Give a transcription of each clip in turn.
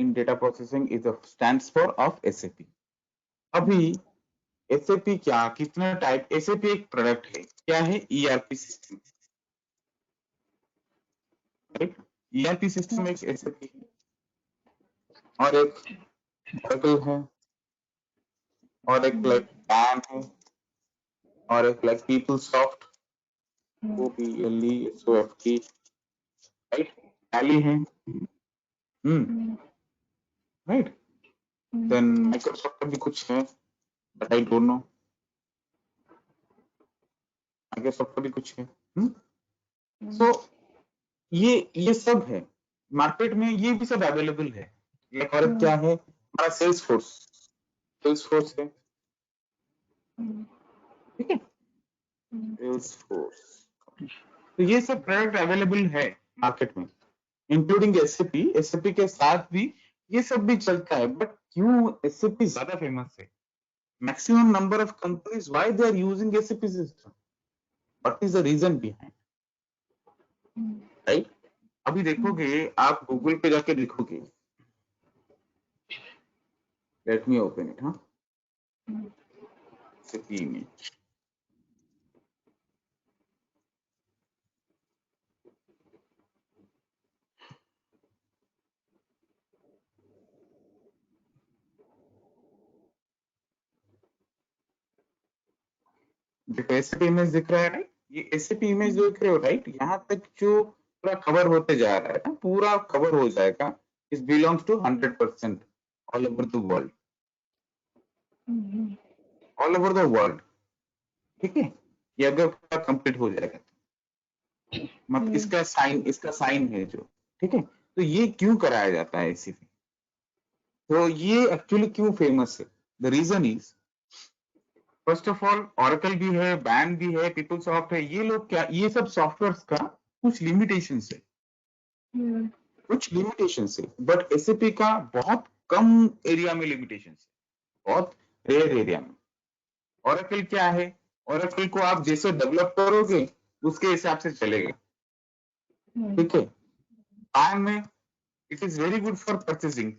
in data processing is a stands for of SAP. अभी SAP क्या कितना type SAP एक प्रोडक्ट है, क्या है ERP system, right? ERP system एक SAP है और एक Oracle है और एक लाइक PAN है और एक like PeopleSoft, OPLESOFT, right? Tally है, राइट? देन माइक्रोसॉफ्ट का भी कुछ है but I don't know, Microsoft का भी कुछ है। सो ये सब है मार्केट में, ये भी सब अवेलेबल है। लाइक और क्या है हमारा सेल्स फोर्स है, ठीक है, सेल्स फोर्स। तो ये सब प्रोडक्ट अवेलेबल है मार्केट में, इंक्लूडिंग एसएपी के साथ भी ये सब भी चलता है। बट क्यों एसएपी ज्यादा फेमस है? Maximum number of companies why they are using SAP system, what is the reason behind, right? अभी देखोगे आप गूगल पे जाके देखोगे, लेट मी ओपन इट, हाँ, एसएपी इमेज, देखो एसएपी इमेज दिख रहा है, राइट? ये एसएपी इमेज देख रहे हो, राइट? यहाँ तक जो पूरा कवर होते जा रहा है ना, पूरा कवर हो जाएगा, इस belongs to 100% all over the world, all over the world, ठीक है? ये अगर पूरा कंप्लीट हो जाएगा मतलब इसका साइन है जो, ठीक है? तो ये क्यों कराया जाता है एसएपी? तो ये एक्चुअली क्यों फेमस है? The reason is first of all Oracle भी है, बैन भी है, पीपलसॉफ्ट है, ये लोग क्या, ये सब सॉफ्टवेयर्स का कुछ लिमिटेशंस है, कुछ लिमिटेशंस है, बट एसएपी का बहुत कम एरिया में लिमिटेशंस है, बहुत रेयर एरिया में। ऑरेकल क्या है? ऑरेकल को आप जैसे डेवलप करोगे उसके हिसाब से चलेगा, ठीक है? बैन में it is very good for purchasing,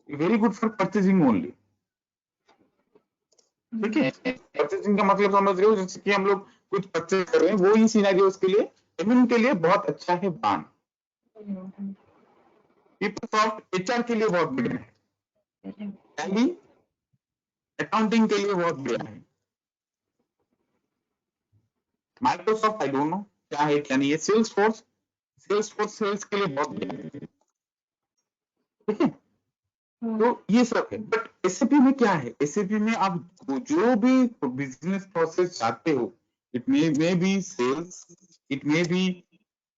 very good for purchasing only, ठीक है? परचेसिंग का मतलब समझ रहे हो, जैसे कि हम लोग कुछ परचेस कर रहे हैं, वो ही सिनेरियोस के लिए, एडमिन के लिए बहुत अच्छा है बान, पीपलसॉफ्ट एचआर के लिए बहुत बढ़िया है, टैली अकाउंटिंग के लिए बहुत बढ़िया है, माइक्रोसॉफ्ट आई डोंट नो क्या है क्या नहीं है, सेल्स फोर्स सेल्स के लिए बहुत बढ़िया है, ठीक है? तो ये सब है। बट एसएपी में क्या है? एसएपी में आप जो भी बिजनेस प्रोसेस चाहते हो, it may be sales, it may be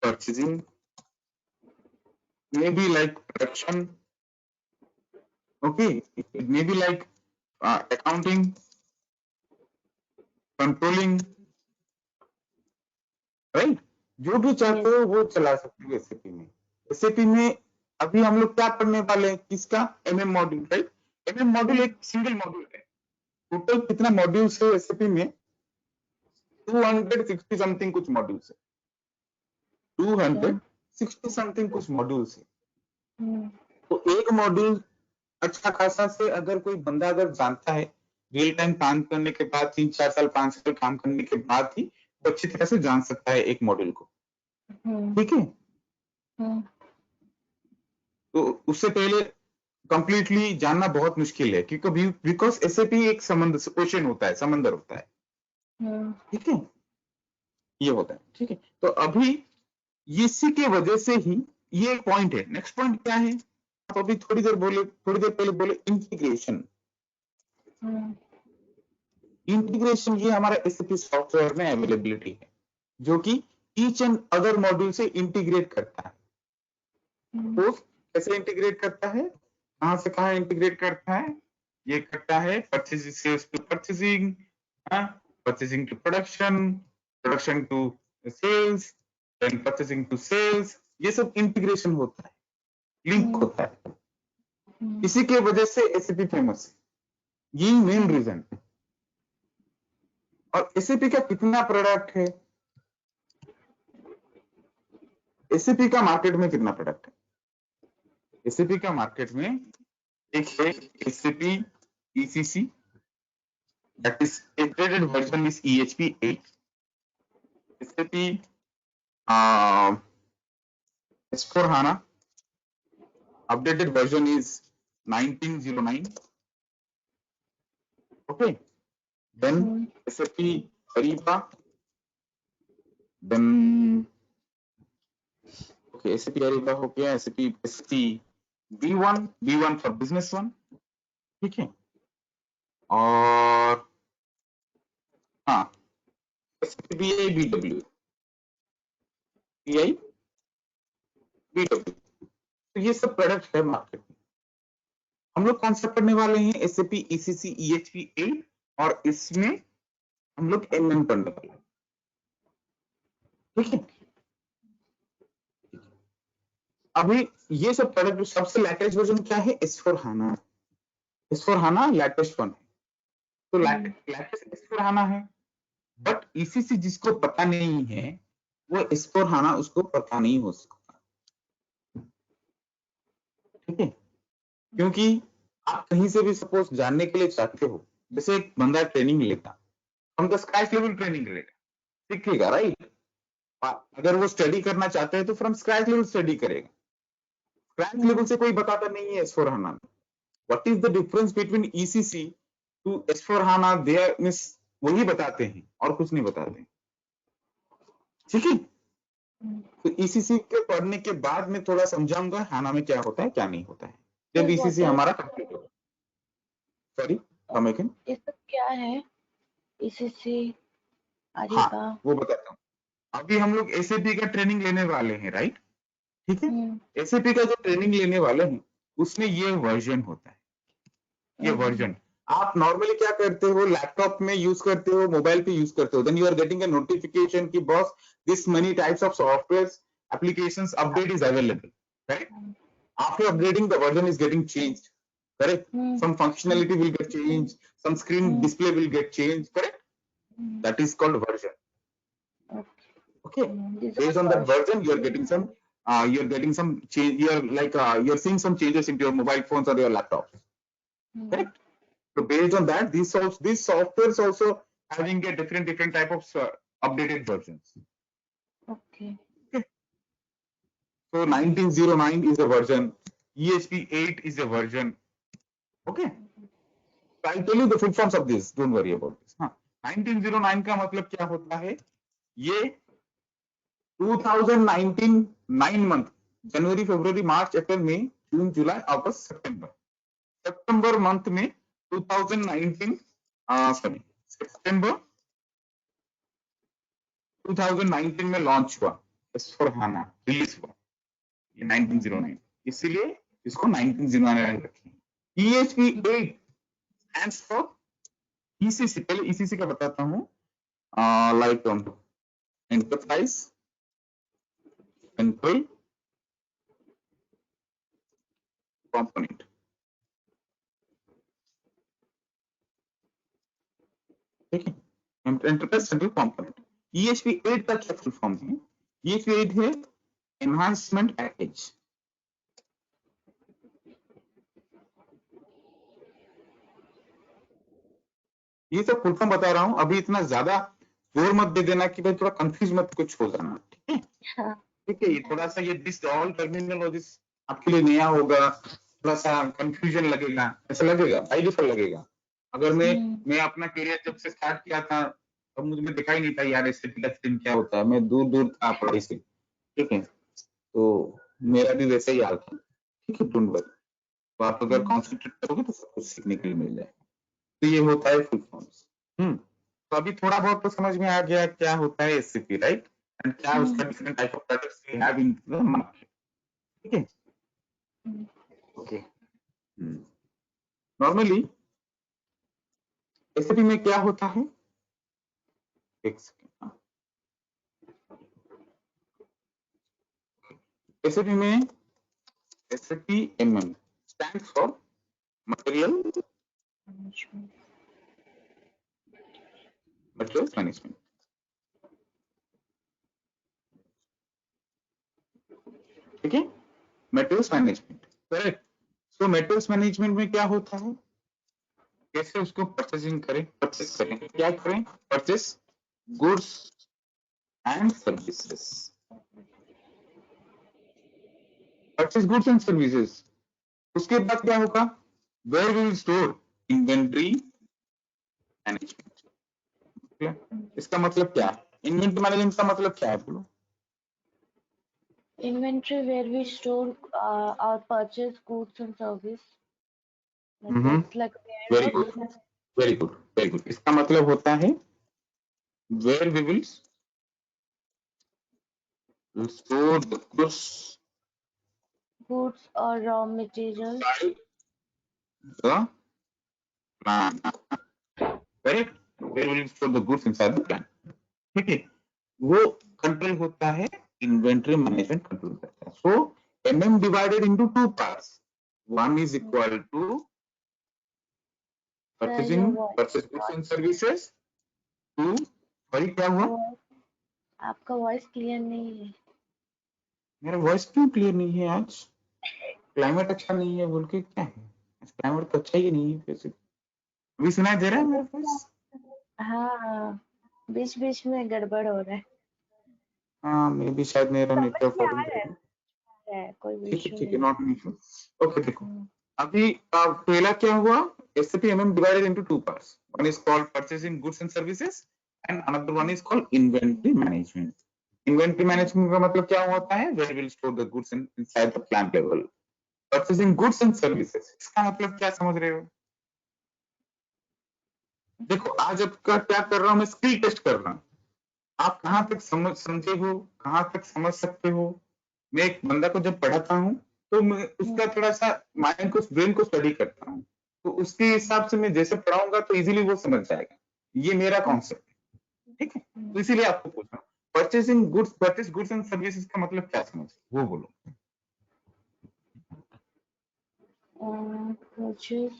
purchasing, may be like production, okay, it may be like accounting, controlling, right? जो भी चाहते हो वो चला सकते हो एसएपी में। एसएपी में अभी हम लोग क्या पढ़ने वाले हैं? किसका? MM module, right? MM module एक सिंगल मॉड्यूल है। टोटल कितना मॉड्यूल्स है एसएपी में? 260 समथिंग कुछ मॉड्यूल्स है, 260 समथिंग कुछ मॉड्यूल्स है। तो एक मॉड्यूल अच्छा खासा से अगर कोई बंदा अगर जानता है, रियल टाइम काम करने के बाद, 3-4 साल 5 साल काम करने के बाद ही वो अच्छी तरह से जान सकता है एक मॉड्यूल को, ठीक है? तो उससे पहले कंप्लीटली जानना बहुत मुश्किल है, क्योंकि बिकॉज एसएपी एक समंदर, ओशन होता है, समंदर होता है, ठीक है? ये होता है, ठीक है? तो अभी इसी की वजह से ही ये पॉइंट है। नेक्स्ट पॉइंट क्या है? आप अभी थोड़ी देर पहले बोले इंटीग्रेशन। इंटीग्रेशन ये हमारा एसएपी सॉफ्टवेयर में अवेलेबिलिटी है, जो कि ईच एंड अदर मॉड्यूल से इंटीग्रेट करता है। तो कैसे इंटीग्रेट करता है? कहां से कहां इंटीग्रेट करता है? ये करता है purchasing, sales to purchasing, purchasing to production, production to sales, then purchasing to sales, ये सब इंटीग्रेशन होता है, लिंक होता है। इसी के वजह से एसएपी फेमस है, ये मेन रीजन। और एसएपी का कितना प्रोडक्ट है? एसएपी का मार्केट में कितना प्रोडक्ट है? एसएपी का मार्केट में एक है SAP ECC, that is updated version is EHP 8. SAP S4 HANA updated version is 1909. Okay, then SAP Ariba, then okay, SAP Ariba हो गया, SAP B1 for business one, ठीक है, और हाँ SAP BI BW, तो ये सब प्रोडक्ट है मार्केट में। हम लोग कौन सा पढ़ने वाले हैं? SAP ECC EHP 8, और इसमें हम लोग MM पढ़ने वाले हैं, ठीक है। अभी ये सब प्रोडक्ट जो सबसे लेटेस्ट वर्जन क्या है? S4 HANA, S4 HANA latest one है, तो लेटेस्ट S4 HANA है, बट ECC जिसको पता नहीं है वो S4 HANA उसको पता नहीं हो सकता, ठीक है, क्योंकि आप कहीं से भी सपोज जानने के लिए चाहते हो, जैसे एक बंदा ट्रेनिंग लेगा, हम तो स्क्रैच लेवल ट्रेनिंग लेगा, सीखेगा, राइट। अगर वो स्टडी करना चाहते हैं तो फ्रॉम स्क्रैच लेवल स्टडी करेगा, स्क्रैच लेवल से कोई बताता नहीं है S4 HANA में। What is the difference between ECC to S4 HANA? There means वही बताते हैं और कुछ नहीं बताते, ठीक है। तो ECC के पढ़ने के बाद मैं थोड़ा समझाऊंगा HANA में क्या होता है क्या नहीं होता है, जब ECC हमारा कंप्लीट होगा। Sorry, come again. ये सब क्या है? ECC हाँ, वो बताता हूँ। अभी हम लोग SAP का ट्रेनिंग लेने वाले हैं, राइट, ठीक है। SAP का जो ट्रेनिंग लेने वाले हैं उसमें ये वर्जन होता है, ये वर्जन आप नॉर्मली क्या करते हो, लैपटॉप में यूज करते हो, मोबाइल पे यूज करते हो, then you are getting a notification कि boss this many types of softwares applications update is available, correct? After upgrading the version is getting changed, correct? Some functionality will get changed, some screen display will get changed, correct? That is called version. Okay, based on that version you are getting some change, you're seeing some changes into your mobile phones or your laptops, correct? So based on that, these softwares also having a different type of updated versions. Okay. So 1909 is a version, EHP 8 is a version. Okay. So I'll tell you the full forms of this. Don't worry about this. हाँ, 1909 का मतलब क्या होता है? ये 2019 9 month, जनवरी, फरवरी, मार्च, अप्रैल, मई, जून, जुलाई, अगस्त, सितंबर month में 2019 सितंबर 2019 में launch हुआ, S4 HANA रिलीज हुआ, ये 1909, इसलिए इसको 1909 रखें। EHP 8 stands for ECC, पहले ECC का बताता हूँ, लाइक एंटरप्राइज कंट्रोल कंपोनेंट, ठीक है, एंटरप्राइज सेंट्रल कंपोनेंट। EHP 8 का क्या फुल फॉर्म है? EHP 8 है एनहांसमेंट पैकेज। ये सब फुल फॉर्म बता रहा हूँ, अभी इतना ज्यादा जोर मत दे देना कि भाई थोड़ा कंफ्यूज मत कुछ हो जाना, ठीक है। ठीक है, ये थोड़ा सा ये दिस ऑल टर्मिनोलॉजीज आपके लिए नया होगा, थोड़ा सा कंफ्यूजन लगेगा, ऐसा लगेगा, बाय डिफॉल्ट लगेगा। अगर मैं अपना करियर जब से स्टार्ट किया था तब मुझे दिखाई नहीं था यार एसएपी का स्ट्रीम क्या होता है, मैं दूर दूर था पढ़ाई से, ठीक है, तो मेरा भी वैसा ही हाल था, ठीक है, डोंट वरी। तो आप अगर कॉन्सेंट्रेट करोगे तो सब कुछ सीखने के लिए मिल जाएगा। तो ये होता है फुल फॉर्म्स। तो अभी थोड़ा बहुत तो समझ में आ गया क्या होता है एससीपी, राइट, एंड क्या उसका different type of products we have in the market, ठीक है। ओके, नॉर्मली एससीपी में क्या होता है, एक सेकंड, एससीपी में SCP MM stands for material management. ठीक है, मटेरियल्स मैनेजमेंट, करेक्ट। सो मटेरियल्स मैनेजमेंट में क्या होता है, कैसे उसको परचेसिंग करें, परचेस करें, क्या करें, purchase goods and services, purchase goods and services. उसके बाद क्या होगा, where will store, inventory management. इसका मतलब क्या है, इन्वेंट्री मैनेजमेंट का मतलब क्या है बोलो। Inventory where we store or purchase goods and service. Like hmm, it's like a very warehouse. Good, very good, very good. इसका मतलब होता है where we will store the goods Goods or raw materials. By the plant, correct, where will store the goods inside the plant, ठीक है। वो control होता है, inventory management control करता है। So MM divided into two parts, one is equal to Sir, purchasing, your voice. Purchase goods and services, two, sorry क्या हुआ, आपका वॉइस क्लियर नहीं है। मेरा वॉइस क्यों क्लियर नहीं है आज, क्लाइमेट अच्छा नहीं है बोल के क्या है, क्लाइमेट तो अच्छा ही नहीं है वैसे। अभी सुनाई दे रहा है मेरा वॉइस, हाँ, बीच बीच में गड़बड़ हो रहा है। हाँ मे भी शायद मेरा समझ नेटवर्क में आ प्रॉब्लम रहा है। है, कोई ठीक है इशू ठीक है, नहीं। Not an issue. ओके देखो, अभी पहला क्या हुआ, SAP MM divided into two parts, one is called purchasing goods and services and another one is called inventory management. Inventory management का मतलब क्या होता है, where will store the goods inside the plant level. Purchasing goods and services, इसका मतलब क्या समझ रहे हो, देखो आज आपका क्या कर रहा हूं मैं, स्किल टेस्ट कर रहा हूं, आप कहां तक समझे हो, कहां तक समझ सकते हो। मैं एक बंदा को जब पढ़ाता हूँ तो मैं उसका थोड़ा सा माइंड को, ब्रेन को स्टडी करता हूँ, तो उसके हिसाब से मैं जैसे पढ़ाऊंगा तो इजीली वो समझ जाएगा, ये मेरा कॉन्सेप्ट है, ठीक है। तो इसीलिए आपको पूछ रहा हूँ, purchasing goods, purchase goods and services का मतलब क्या समझ, वो बोलो। Purchase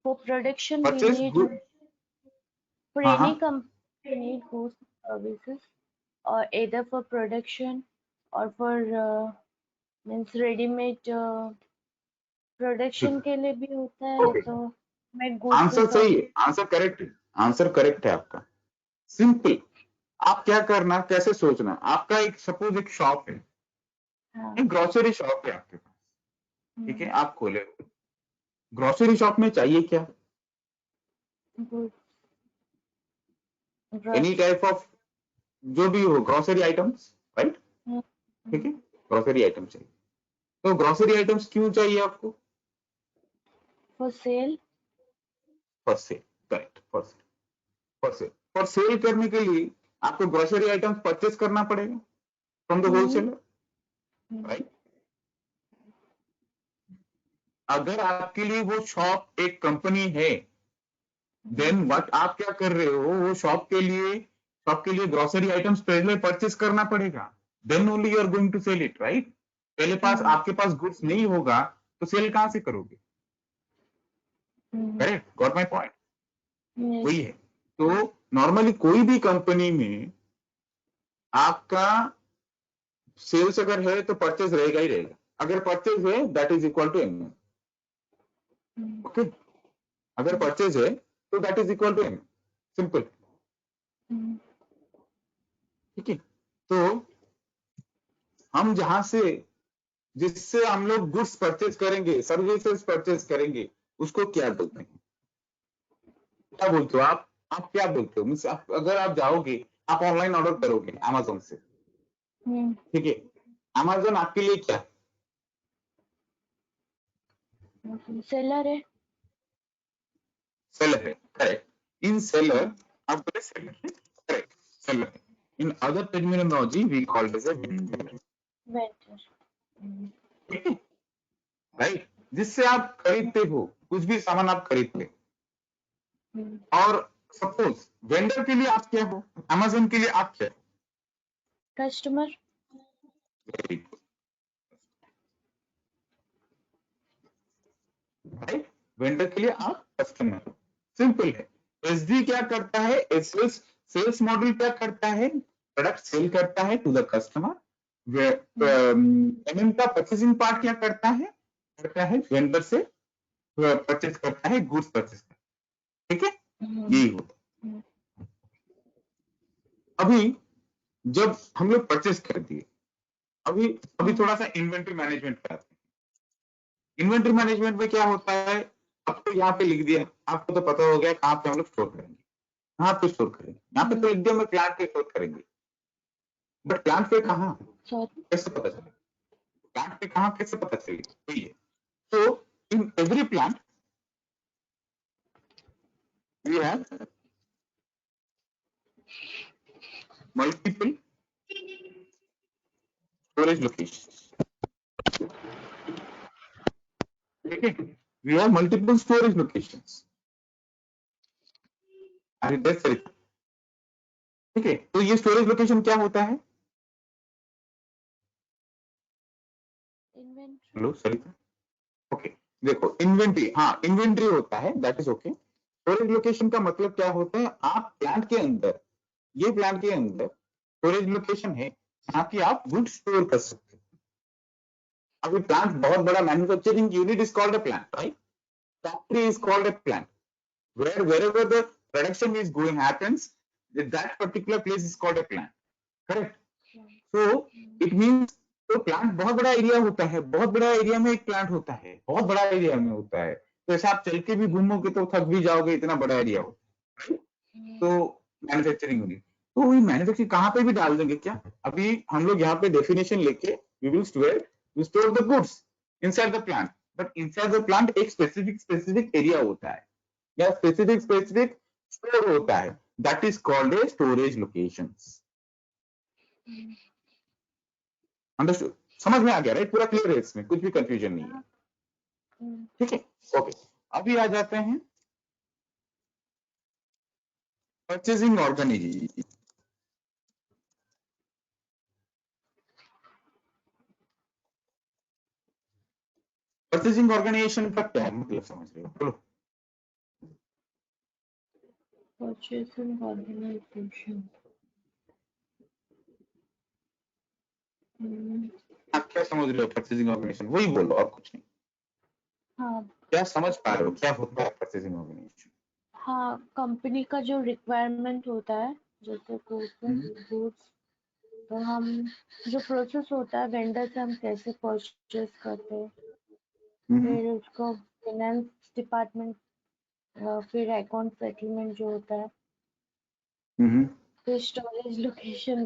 for production we purchase need, good, for हाँ any हाँ, company we need goods and services, or either for production or for means ready-made production ठीक, के लिए भी होता है, ओके, तो मैं गुड्स आंसर एंड सही सर्विस। है, आंसर करेक्ट है, आंसर करेक्ट है आपका, सिंपल। आप क्या करना, कैसे सोचना, आपका एक सपोज एक शॉप है, हाँ, एक ग्रोसरी शॉप है आपके पास, ठीक है, हम्म, आप खोले, ग्रोसरी शॉप में चाहिए क्या, गुड्स, एनी टाइप ऑफ जो भी हो ग्रोसरी आइटम्स, राइट, ठीक है, ग्रोसरी आइटम चाहिए। तो ग्रोसरी आइटम्स क्यों चाहिए आपको, for sale, for sale, correct, for sale, for sale, for sale करने के लिए आपको ग्रोसरी आइटम्स परचेस करना पड़ेगा फ्रॉम द होलसेलर, राइट। अगर आपके लिए वो शॉप एक कंपनी है, देन व्हाट, आप क्या कर रहे हो, वो शॉप के लिए ग्रोसरी आइटम्स पहले परचेस करना पड़ेगा, then only you are going to sell it, right. पहले पास आपके पास गुड्स नहीं होगा तो सेल कहां से करोगे, करेक्ट, गॉट माय पॉइंट, वही है। तो नॉर्मली कोई भी कंपनी में आपका सेल्स अगर है तो परचेज रहेगा ही रहेगा, अगर परचेज है that is equal to M, okay, अगर परचेज है तो that is equal to M, simple, ठीक है। तो हम जहां से, जिससे हम लोग गुड्स परचेज करेंगे, सर्विसेज परचेज करेंगे, उसको क्या बोलते हैं, क्या बोलते हो आप क्या बोलते हो, मीन्स आप अगर आप जाओगे, आप ऑनलाइन ऑर्डर करोगे अमेजोन से, ठीक है, अमेजोन आपके लिए क्या, सेलर है, सेलर है, करेक्ट, इन सेलर, आप बोले सेलर है, correct, seller, in other terminology we call it as a vendor, vendor, ठीक है, राइट, जिससे आप खरीदते हो, कुछ भी सामान आप खरीदते और सपोज वेंडर के लिए आप क्या हो, अमेजोन के लिए आप क्या, customer, very good, right, vendor के लिए आप कस्टमर, सिंपल है। एसडी क्या करता है, सेल्स, सेल्स मॉडल क्या करता है, प्रोडक्ट सेल करता है टू द कस्टमर, MM का परचेसिंग पार्ट क्या करता है वेंडर से परचेस करता है, गुड्स परचेस करता है, ठीक है, यही होता है। अभी जब हम लोग परचेस कर दिए, अभी थोड़ा सा इन्वेंट्री मैनेजमेंट पे आते हैं। इन्वेंट्री मैनेजमेंट में क्या होता है, अब तो यहाँ पे लिख दिया, आपको तो पता हो गया कहाँ पे हम लोग स्टोर करेंगे, कहाँ पे स्टोर करेंगे, यहाँ पे तो लिख दिया मैं प्लांट पे स्टोर करेंगे, बट प्लांट पे कहाँ, कैसे पता चलेगा, प्लांट पे कहाँ कैसे पता चलेगा, वही है। तो in every plant we have multiple storage location, ठीक है, we have multiple storage locations, अरे दैट्स इट, ठीक है। तो ये स्टोरेज लोकेशन क्या होता है, हेलो सरिता, ओके, देखो इन्वेंट्री, हाँ इन्वेंट्री होता है, that is okay. Storage location का मतलब क्या होता है, आप प्लांट के अंदर, ये प्लांट के अंदर स्टोरेज लोकेशन है जहाँ की आप गुड स्टोर कर सकते हो। अभी प्लांट बहुत बड़ा manufacturing unit is called a plant, right, factory is called a plant, wherever the production is going happens, that particular place is called a plant, correct? So it means तो plant बहुत बड़ा area होता है, बहुत बड़ा area में एक plant होता है, बहुत बड़ा एरिया में होता है, तो ऐसा आप चल के भी घूमोगे तो थक भी जाओगे, इतना बड़ा एरिया होता है, तो मैन्युफैक्चरिंग यूनिट, तो वही मैन्युफैक्चरिंग कहाँ पे भी डाल देंगे क्या, अभी हम लोग यहाँ पे डेफिनेशन लेके we will store the goods inside the plant, but inside the plant एक स्पेसिफिक एरिया होता है या स्पेसिफिक स्टोर होता है, that is called a storage locations. Understood, समझ में आ गया, राइट, पूरा क्लियर है, इसमें कुछ भी कंफ्यूजन नहीं है, ठीक है, ओके। अभी आ जाते हैं परचेसिंग ऑर्गेनाइजेशन। परचेसिंग ऑर्गेनाइजेशन का क्या मतलब समझ रहे हो, बोलो। Purchasing organization. आप क्या समझ रहे हो परचेसिंग ऑर्गेनाइजेशन, वही बोलो और कुछ नहीं, हाँ क्या समझ पा रहे हो क्या होता है परचेसिंग ऑर्गेनाइजेशन। हाँ, कंपनी का जो रिक्वायरमेंट होता है, जैसे गुड्स, तो हम जो प्रोसेस होता है वेंडर से हम कैसे परचेस करते हैं, फिर उसको फाइनेंस डिपार्टमेंट, फिर अकाउंट सेटलमेंट जो होता है, फिर स्टोरेज लोकेशन,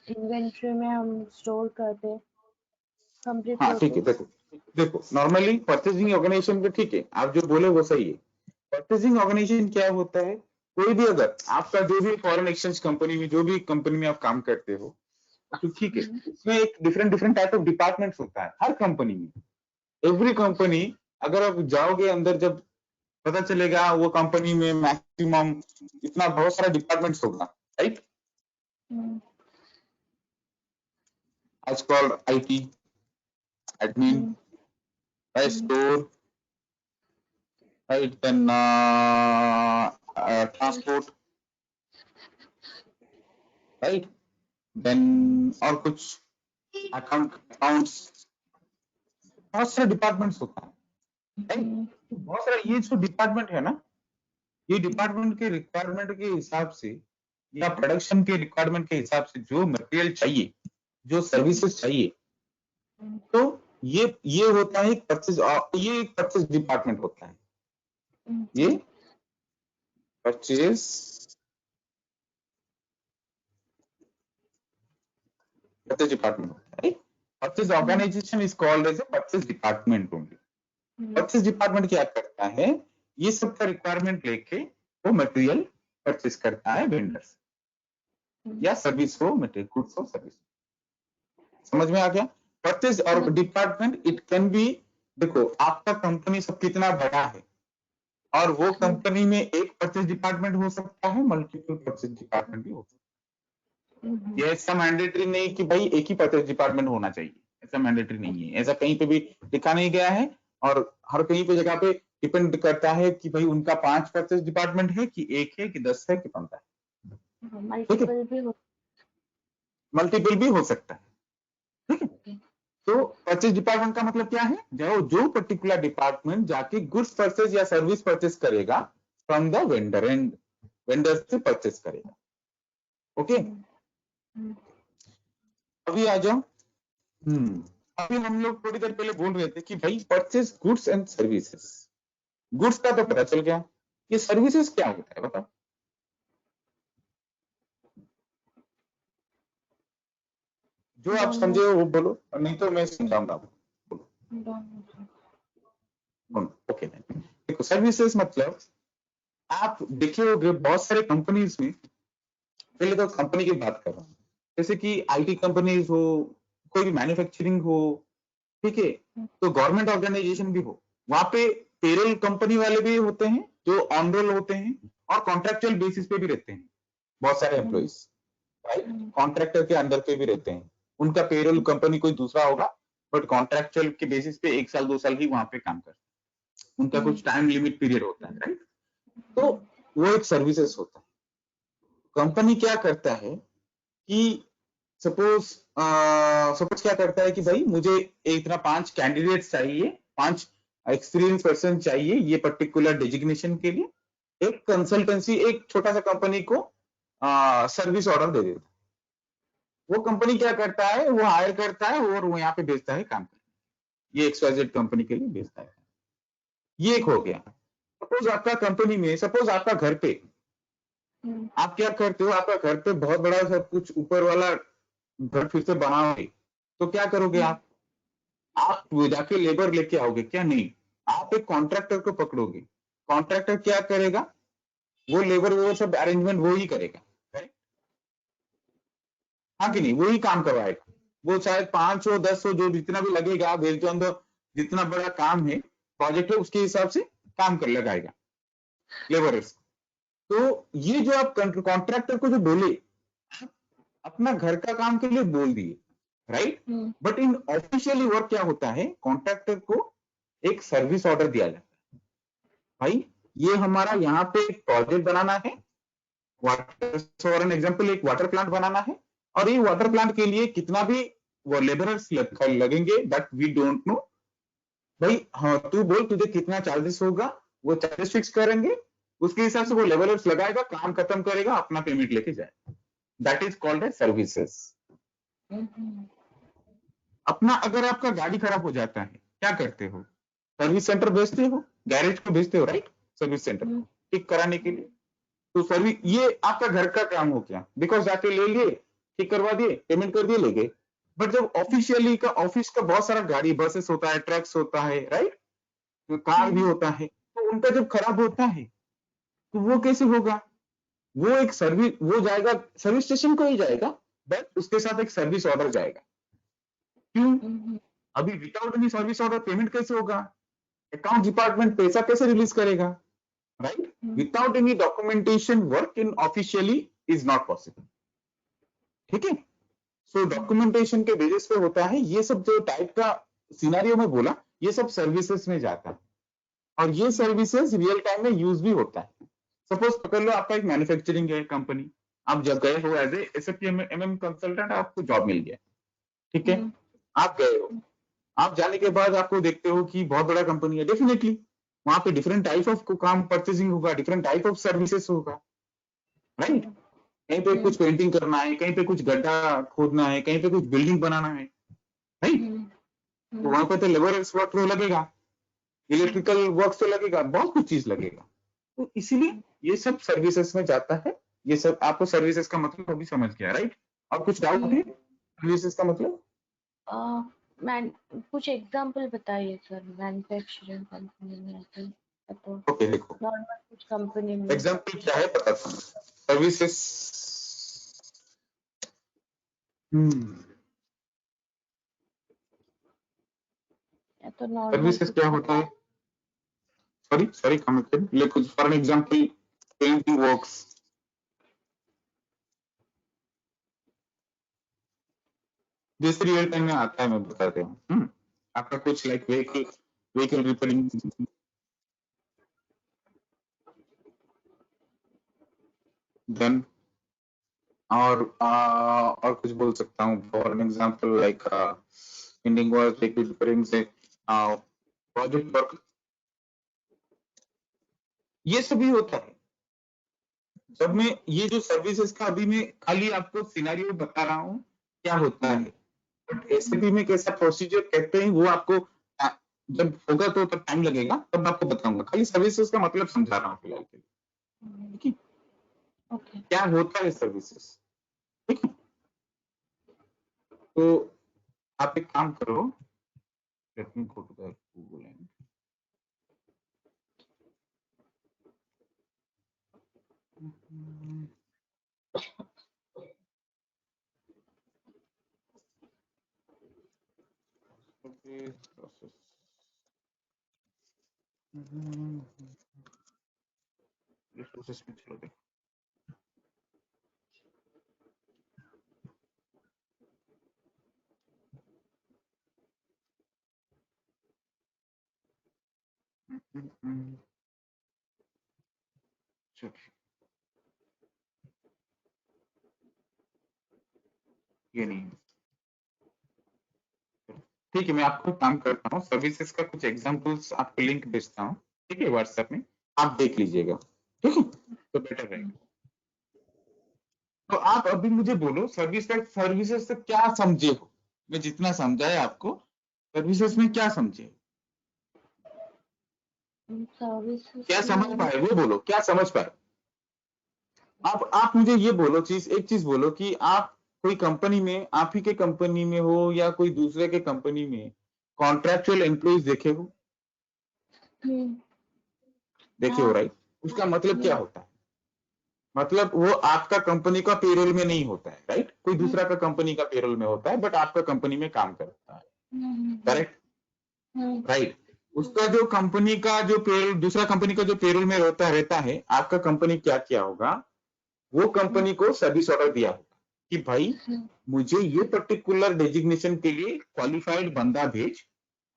इन्वेंट्री में हम स्टोर करते हैं, कंप्लीट हाँ ठीक है, प्रोसेस। देखो नॉर्मली परचेसिंग ऑर्गेनाइजेशन पे, ठीक है, आप जो बोले वो सही है। परचेसिंग ऑर्गेनाइजेशन क्या होता है, कोई भी अगर आपका जो भी फॉरेन एक्सचेंज कंपनी में, जो भी कंपनी में आप काम करते हो, तो ठीक है, इसमें एक डिफरेंट टाइप ऑफ डिपार्टमेंट्स होता है हर कंपनी में, एवरी कंपनी, अगर आप जाओगे अंदर जब पता चलेगा वो कंपनी में मैक्सिमम इतना बहुत सारा डिपार्टमेंट्स होगा, राइट, आज called IT, admin, store, right, then transport, right, then और कुछ अकाउंट्स, बहुत सारे डिपार्टमेंट्स होता है, राइट, बहुत सारा, ये जो डिपार्टमेंट है ना, ये डिपार्टमेंट के रिक्वायरमेंट के हिसाब से या प्रोडक्शन के रिक्वायरमेंट के हिसाब से जो मटेरियल चाहिए, जो सर्विसेज चाहिए, तो ये होता है परचेज, ये एक परचेज डिपार्टमेंट होता है, ये परचेज डिपार्टमेंट होता है, purchase organisation is called as a purchase department only. Purchase department क्या करता है, ये सब का रिक्वायरमेंट लेके वो मटेरियल परचेज करता है वेंडर से, या सर्विस हो, मटेरियल गुड्स हो, सर्विस, समझ में आ गया। परचेज और डिपार्टमेंट इट कैन बी, देखो आपका कंपनी सब कितना बड़ा है, और वो कंपनी में एक परचेज डिपार्टमेंट हो सकता है, मल्टीपल परचेज डिपार्टमेंट भी हो सकता है, ये ऐसा मैंडेटरी नहीं कि भाई एक ही परचेज डिपार्टमेंट होना चाहिए, ऐसा मैंडेटरी नहीं है, ऐसा कहीं पे भी लिखा नहीं गया है, और हर कहीं पे जगह पे डिपेंड करता है कि भाई उनका 5 परचेज डिपार्टमेंट है कि 1 है कि 10 है कि 15 है, मल्टीपल भी हो, मल्टीपल भी हो सकता है, ठीक है। तो परचेज डिपार्टमेंट का मतलब क्या है, जो पर्टिकुलर डिपार्टमेंट जाके गुड्स परचेज या सर्विस परचेज करेगा from the vendor and vendor से परचेज करेगा। ओके, अभी आ जाओ। अभी हम लोग थोड़ी देर पहले बोल रहे थे कि भाई purchase goods and services. Goods का तो पता चल गया, ये सर्विसेज क्या होता है बताओ। जो आप समझे वो बोलो, और नहीं तो मैं समझाऊंगा आपको। ओके, देखो सर्विसेज मतलब आप देखे होंगे बहुत सारे कंपनीज में, पहले तो कंपनी की बात कर रहा हूँ, जैसे कि आईटी कंपनीज हो, कोई भी मैन्युफैक्चरिंग हो, ठीक है, तो गवर्नमेंट ऑर्गेनाइजेशन भी हो, वहां पे पेरोल कंपनी वाले भी होते हैं जो ऑन रोल होते हैं और कॉन्ट्रेक्चुअल बेसिस पे भी रहते हैं, बहुत सारे एम्प्लॉइज कॉन्ट्रैक्टर के अंडर पे भी रहते हैं, उनका पेरोल कंपनी कोई दूसरा होगा, बट कॉन्ट्रेक्चुअल के बेसिस पे 1 साल 2 साल ही वहां पे काम करते हैं, उनका कुछ टाइम लिमिट पीरियड होता है, राइट। तो वो एक सर्विसेज होता है। कंपनी क्या करता है कि सपोज क्या करता है कि भाई मुझे इतना 5 कैंडिडेट्स चाहिए, 5 एक्सपीरियंस पर्सन चाहिए ये पर्टिकुलर डेजिग्नेशन के लिए, एक कंसल्टेंसी एक छोटा सा कंपनी को सर्विस ऑर्डर दे देता है। वो कंपनी क्या करता है, वो हायर करता है और वो यहाँ पे भेजता है काम करने, ये XYZ कंपनी के लिए भेजता है। ये एक हो गया। सपोज आपका कंपनी में, सपोज आपका घर पे, आप क्या करते हो, आपका घर पे बहुत बड़ा सब कुछ ऊपर वाला घर फिर से बनाओगे, तो क्या करोगे आप जाके लेबर लेके आओगे क्या? नहीं, आप एक कॉन्ट्रैक्टर को पकड़ोगे। कॉन्ट्रैक्टर क्या करेगा, वो लेबर वो सब अरेंजमेंट वो ही करेगा, हाँ कि नहीं, वो ही काम करवाएगा। वो शायद 5 हो 10 हो जो जितना भी लगेगा, बेस्ड ऑन द जितना बड़ा काम है प्रोजेक्ट है उसके हिसाब से काम कर लगाएगा लेबरर्स। तो ये जो आप कॉन्ट्रैक्टर को जो बोले, अपना घर का काम के लिए बोल दिए, right, but in officially work क्या होता है, कॉन्ट्रैक्टर को एक सर्विस ऑर्डर दिया जाता है, भाई ये हमारा यहाँ पे एक प्रोजेक्ट बनाना है, वाटर फॉर एन एग्जांपल एक वाटर प्लांट बनाना है, और ये वाटर प्लांट के लिए कितना भी वो लेबरर्स लगेंगे दैट वी डोंट नो, भाई हाँ तू बोल तुझे कितना चार्जेस होगा, वो चार्जेस फिक्स करेंगे, उसके हिसाब से वो लेबरर्स लगाएगा, काम खत्म करेगा, अपना पेमेंट लेके जाएगा, that is called as services. अपना अगर आपका गाड़ी खराब हो जाता है क्या करते हो, सर्विस सेंटर भेजते हो, गैरेज को भेजते हो, राइट, सर्विस सेंटर ठीक कराने के लिए। तो सर्विस ये आपका घर का काम हो गया, बिकॉज जाके ले लिए, ठीक करवा दिए, पेमेंट कर दिए, ले गए। बट जब ऑफिशियली का ऑफिस का बहुत सारा गाड़ी बसेस होता है, ट्रक्स होता है, राइट, कार भी होता है, तो उनका जब खराब होता है तो वो कैसे होगा, वो एक सर्विस वो जाएगा सर्विस स्टेशन को ही जाएगा, बट उसके साथ एक सर्विस ऑर्डर जाएगा। क्यों? अभी without any service order payment कैसे होगा, अकाउंट डिपार्टमेंट पैसा कैसे रिलीज करेगा, right, without any documentation work in officially is not possible, ठीक है। सो डॉक्यूमेंटेशन के बेसिस पे होता है ये सब, जो टाइप का सिनेरियो में बोला ये सब सर्विसेज में जाता है, और ये सर्विसेज रियल टाइम में यूज भी होता है। सपोज पकड़ लो आपका एक मैन्युफैक्चरिंग है कंपनी, आप जब गए हो as a SAP MM consultant, आपको जॉब मिल गया, ठीक है, आप गए हो, आप जाने के बाद आपको देखते हो कि बहुत बड़ा कंपनी है, डेफिनेटली वहां पे डिफरेंट टाइप ऑफ काम परचेसिंग होगा, डिफरेंट टाइप ऑफ सर्विसेज होगा, राइट, कहीं पे कुछ पेंटिंग करना है, कहीं पे कुछ गड्ढा खोदना है, कहीं पे कुछ बिल्डिंग बनाना है, राइट, तो वहां पे तो लेबर वर्क तो लगेगा, इलेक्ट्रिकल वर्क तो लगेगा, बहुत कुछ चीज लगेगा, तो इसीलिए ये सब सर्विसेज में जाता है। ये सब आपको सर्विसेज का मतलब अभी समझ गया, राइट, और कुछ डाउट है सर्विसेज का मतलब? कुछ एग्जांपल बताइए सर, मैन्युफैक्चरिंग कंपनी में तो ओके देखो नॉर्मल कुछ कंपनी में एग्जांपल क्या है बताता हूँ। सर्विसेज या तो नॉर्मल सर्विसेज क्या होता है, सॉरी सॉरी लेकिन for an example painting works, जैसे रियल टाइम में आता है मैं बताते हूँ। आपका कुछ लाइक व्हीकल रिपेयरिंग, देन और कुछ बोल सकता हूँ for an example like pending work, repairing से प्रोजेक्ट वर्क, ये सभी होता है। जब मैं ये जो सर्विसेज का अभी मैं खाली आपको सिनेरियो बता रहा हूँ क्या होता है, बट एसएपी में कैसा प्रोसीजर कहते हैं वो आपको जब होगा तो तब टाइम लगेगा, तब आपको बताऊंगा। खाली सर्विसेज का मतलब समझा रहा हूँ फिलहाल के लिए, ठीक है? ओके क्या होता है सर्विसेज, ठीक है? तो आप एक काम करो, let me go to the Google and process. ये प्रोसेस में चलो देखो, चलो ये नहीं, ठीक है। मैं आपको काम करता हूँ, सर्विसेज का कुछ एग्जांपल्स आपको लिंक भेजता हूँ, ठीक है, व्हाट्सएप में, आप देख लीजिएगा, ठीक है, तो बेटर रहेगा। तो आप अभी मुझे बोलो सर्विसेज से क्या समझे हो, मैं जितना समझाए आपको सर्विसेज में क्या समझे, सर्विसेज क्या समझ में पाए वो बोलो, क्या समझ पाए आप मुझे ये बोलो, एक चीज बोलो कि आप कोई कंपनी में, आप ही के कंपनी में हो या कोई दूसरे के कंपनी में कॉन्ट्रैक्चुअल एम्प्लॉइज देखे हो, देखे हो, हाँ राइट? उसका मतलब क्या होता है? मतलब वो आपका कंपनी का पेरोल में नहीं होता है, राइट? कोई दूसरा का कंपनी का पेरोल में होता है, बट आपका कंपनी में काम करता है, करेक्ट? राइट। उसका जो कंपनी का जो पेरोल, दूसरा कंपनी का जो पेरोल में रहता है, आपका कंपनी क्या किया होगा, वो कंपनी को सर्विस ऑर्डर दिया होगा कि भाई मुझे ये पर्टिकुलर डेजिग्नेशन के लिए क्वालिफाइड बंदा भेज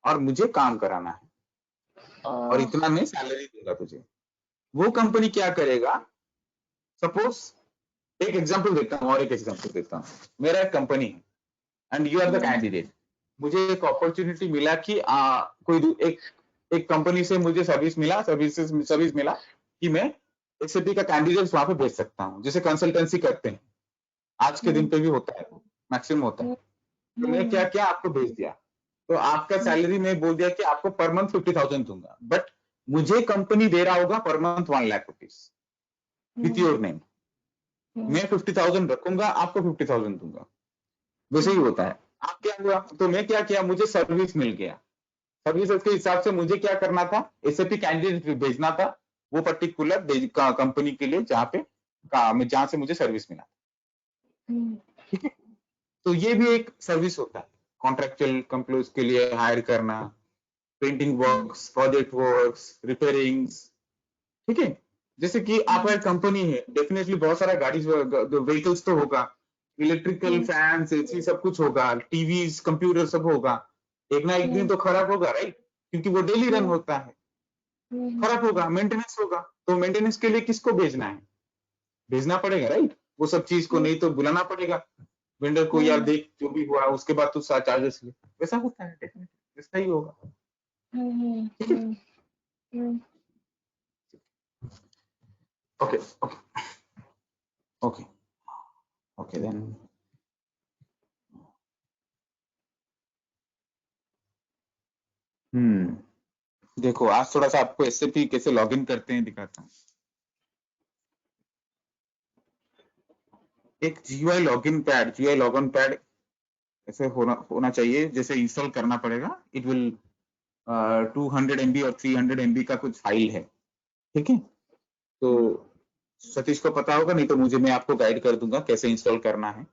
और मुझे काम कराना है और इतना मैं सैलरी दूंगा तुझे। वो कंपनी क्या करेगा, सपोज एक एग्जांपल देता हूँ और एक एग्जांपल देता हूँ, मेरा एक कंपनी है and you are the candidate, मुझे एक अपॉर्चुनिटी मिला कि एक कंपनी से मुझे सर्विस मिला कि मैं एसएपी का कैंडिडेट वहां पे भेज सकता हूँ, जैसे कंसल्टेंसी करते हैं आज के दिन पे भी होता है, मैक्सिमम होता है। तो मैं क्या क्या आपको भेज दिया, तो आपका सैलरी में बोल दिया कि आपको पर मंथ 50,000 दूंगा, बट मुझे कंपनी दे रहा होगा per month 1 lakh rupees with your name. मैं 50,000 रखूंगा, आपको 50,000 दूंगा, वैसे ही होता है। आप क्या हुआ, तो मैं क्या किया, मुझे सर्विस मिल गया, सर्विसेज के हिसाब से मुझे क्या करना था, एसएपी कैंडिडेट भेजना था वो पर्टिकुलर कंपनी के लिए जहां से मुझे सर्विस मिला, ठीक है? तो ये भी एक सर्विस होता है, कॉन्ट्रेक्चुअल कंप्लोज के लिए हायर करना, पेंटिंग वर्क्स, प्रोजेक्ट वर्क्स, रिपेयरिंग्स, ठीक है? जैसे कि आपका एक कंपनी है, डेफिनेटली बहुत सारा गाड़ी व्हीकल्स तो होगा, इलेक्ट्रिकल फैंस, एसी सब कुछ होगा, टीवी कंप्यूटर सब होगा, एक ना एक दिन तो खराब होगा, राइट? क्योंकि वो डेली रन होता है, खराब होगा, मेंटेनेंस होगा, तो मेंटेनेंस के लिए किसको भेजना है, भेजना पड़ेगा, राइट? वो सब चीज को नहीं तो बुलाना पड़ेगा वेंडर को, यार देख जो भी हुआ उसके बाद तू चार्जेस ले, वैसा होता है, डेफिनेटली वैसा ही होगा, ठीक है? Okay okay okay okay then देखो आज थोड़ा सा आपको एसएपी कैसे लॉगिन करते हैं दिखाता हूँ। एक जीयूआई लॉगिन पैड ऐसे होना चाहिए, जैसे इंस्टॉल करना पड़ेगा, इट विल 200 MB और 300 MB का कुछ फाइल है, ठीक है? तो सतीश को पता होगा, नहीं तो मैं आपको गाइड कर दूंगा कैसे इंस्टॉल करना है।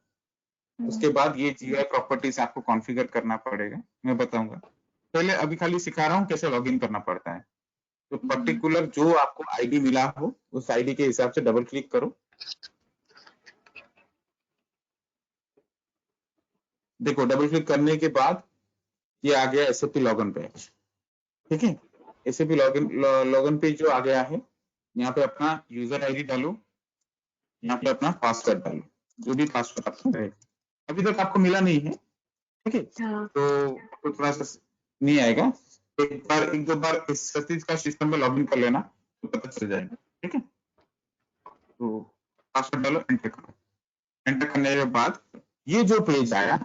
उसके बाद ये जीयूआई प्रॉपर्टीज आपको कॉन्फ़िगर करना पड़ेगा, मैं बताऊंगा। पहले अभी खाली सिखा रहा हूँ कैसे लॉगिन करना पड़ता है। तो पर्टिकुलर जो आपको आईडी मिला हो उस आईडी के हिसाब से डबल क्लिक करो, देखो डबल क्लिक करने के बाद ये आ गया एसएपी लॉगिन पेज, ठीक है? एसएपी लॉगिन पेज जो आ गया है, यहाँ पे अपना यूजर आईडी डालो, यहाँ पे अपना पासवर्ड डालो, जो भी पासवर्ड आपका रहेगा, अभी तक आपको मिला नहीं है, ठीक है, हाँ तो थोड़ा सा नहीं आएगा, एक दो बार इस सतीश का सिस्टम में लॉगिन कर लेना तो पता चल जाएगा, ठीक है। तो पासवर्ड डालो, एंटर करो, एंटर करने के बाद ये जो पेज आया,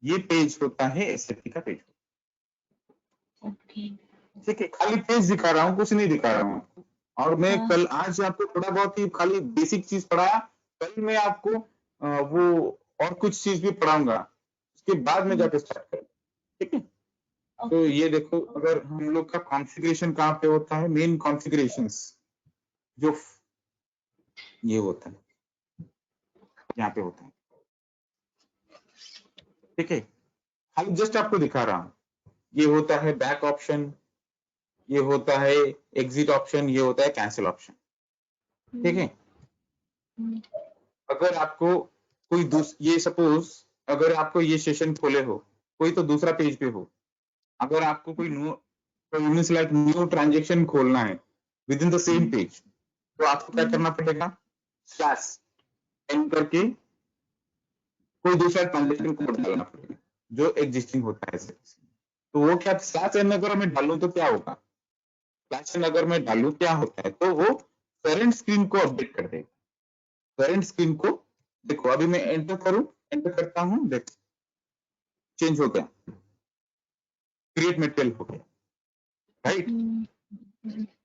ये पेज होता है एसएपी का पेज, ओके ठीक है। खाली पेज दिखा रहा हूँ, कुछ नहीं दिखा रहा हूँ। और मैं हाँ। कल आज आपको थोड़ा बहुत ही खाली बेसिक चीज पढ़ाया, कल मैं आपको वो और कुछ चीज भी पढ़ाऊंगा, उसके बाद में जाके स्टार्ट करें, ठीक है। तो ये देखो, अगर हम लोग का कॉन्फ़िगरेशन कहाँ पे होता है, मेन कॉन्फ़िगरेशंस जो ये होता है, यहाँ पे होता है, ठीक है। खाली जस्ट आपको दिखा रहा हूँ, ये होता है बैक ऑप्शन, ये होता है एग्जिट ऑप्शन, ये होता है कैंसिल ऑप्शन, ठीक है। अगर आपको कोई ये सपोज अगर आपको ये सेशन खोले हो, कोई तो दूसरा पेज पे हो, अगर आपको कोई न्यू ट्रांजेक्शन खोलना है with in the same page, तो आपको क्या करना पड़ेगा, स्लैश एन करके कोई दूसरा ट्रांजेक्शन कोड डालना पड़ेगा जो एग्जिस्टिंग होता है। तो वो क्या, स्लैश एन अगर मैं डालूं तो क्या होगा, स्लैश एन अगर मैं डालूं क्या होता है, तो वो करंट स्क्रीन को अपडेट कर देगा, करंट स्क्रीन को। देखो अभी मैं एंटर करूं, एंटर करता हूं, देखो चेंज हो गया, क्रिएट मटेरियल हो गया, राइट।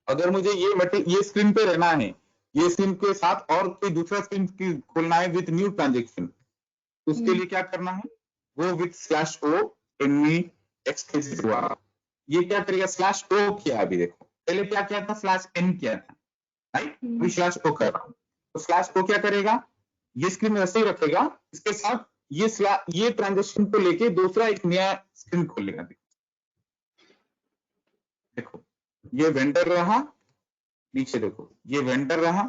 अगर मुझे ये स्क्रीन पे रहना है, ये स्क्रीन के साथ और कोई दूसरा स्क्रीन खोलना है विद न्यू ट्रांजेक्शन, उसके लिए क्या करना है, वो with slash O NV exclusive हुआ, ये क्या करेगा, स्लैश ओ किया, अभी देखो पहले क्या किया था, स्लैश एन किया था, राइट, अभी स्लैश ओ कर रहा हूं, तो स्लैश ओ क्या करेगा, ये स्क्रीन वैसे ही रखेगा, इसके साथ ये ट्रांजेक्शन को लेके दूसरा एक नया स्क्रीन खोलेगा। देखो ये वेंडर रहा, नीचे देखो ये वेंडर रहा,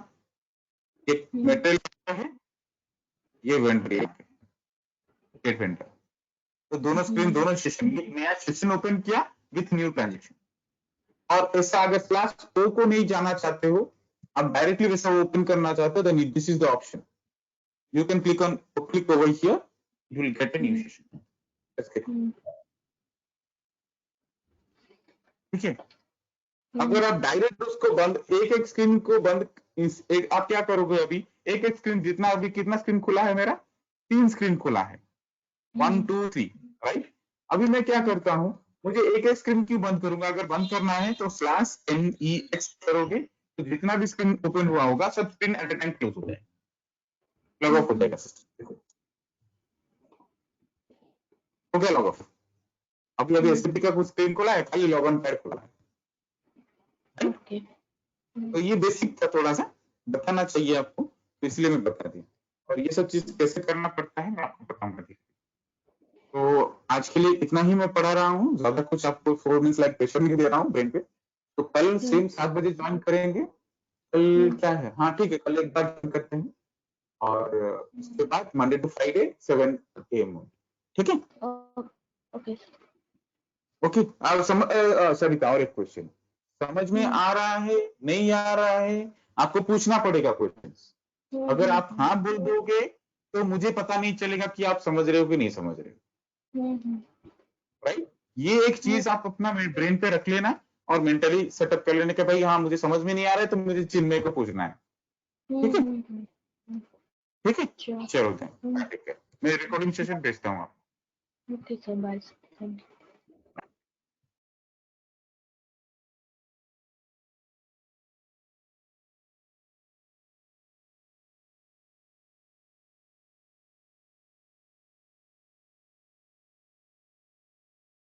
ये मटेरियल है, ये वेंडर वेंडर, तो दोनों स्क्रीन, दोनों सेशन, ये नया सेशन ओपन किया विथ न्यू ट्रांजेक्शन। और ऐसा अगर स्लैश ओ को नहीं जाना चाहते हो, आप डायरेक्टली वैसा ओपन करना चाहते हो, then this is the option, you can click over here, you will get a new session, ठीक है। अगर आप डायरेक्ट उसको बंद, एक स्क्रीन को बंद, आप क्या करोगे, अभी एक स्क्रीन, जितना अभी कितना स्क्रीन खुला है मेरा, 3 स्क्रीन खुला है, 1 2 3, राइट। अभी मैं क्या करता हूं, मुझे एक स्क्रीन क्यों बंद करूंगा, अगर बंद करना है तो स्लैश NEX करोगे, तो जितना भी स्क्रीन ओपन हुआ होगा सब screen at a time close हो जाएगा, लॉग ऑफ हो जाएगा सिस्टम, हो गया लॉग ऑफ। अभी एसटीपी का कुछ स्क्रीन खोला है, खाली लॉग ऑन पैड खोला है, ओके तो ये बेसिक था, थोड़ा सा बताना चाहिए आपको, तो इसलिए मैं बता दिया। और ये सब चीज कैसे करना पड़ता है मैं आपको बताऊंगा। तो आज के लिए इतना ही मैं पढ़ा रहा हूँ, ज्यादा कुछ आपको 4 मिनट्स लाइक प्रेशर नहीं दे रहा हूँ ब्रेन पे। तो कल सेम 7 बजे ज्वाइन करेंगे, कल क्या है, हाँ ठीक है, कल एक बार ज्वाइन करते हैं, और उसके बाद मंडे टू फ्राइडे 7 AM, ठीक है। ओके ओके, सरिता और एक क्वेश्चन, समझ में आ रहा है, नहीं आ रहा है, आपको पूछना पड़ेगा क्वेश्चन। अगर आप हाँ बोल दोगे तो मुझे पता नहीं चलेगा कि आप समझ रहे हो कि नहीं समझ रहे हो, राइट। ये एक चीज आप अपना ब्रेन पे रख लेना और मेंटली सेटअप कर लेने के भाई हाँ मुझे समझ में नहीं आ रहा है तो मुझे चिन्मय को पूछना है, ठीक है, ठीक है, चलो ठीक है, मैं रिकॉर्डिंग सेशन भेजता हूँ आपको। Okay sir, bye.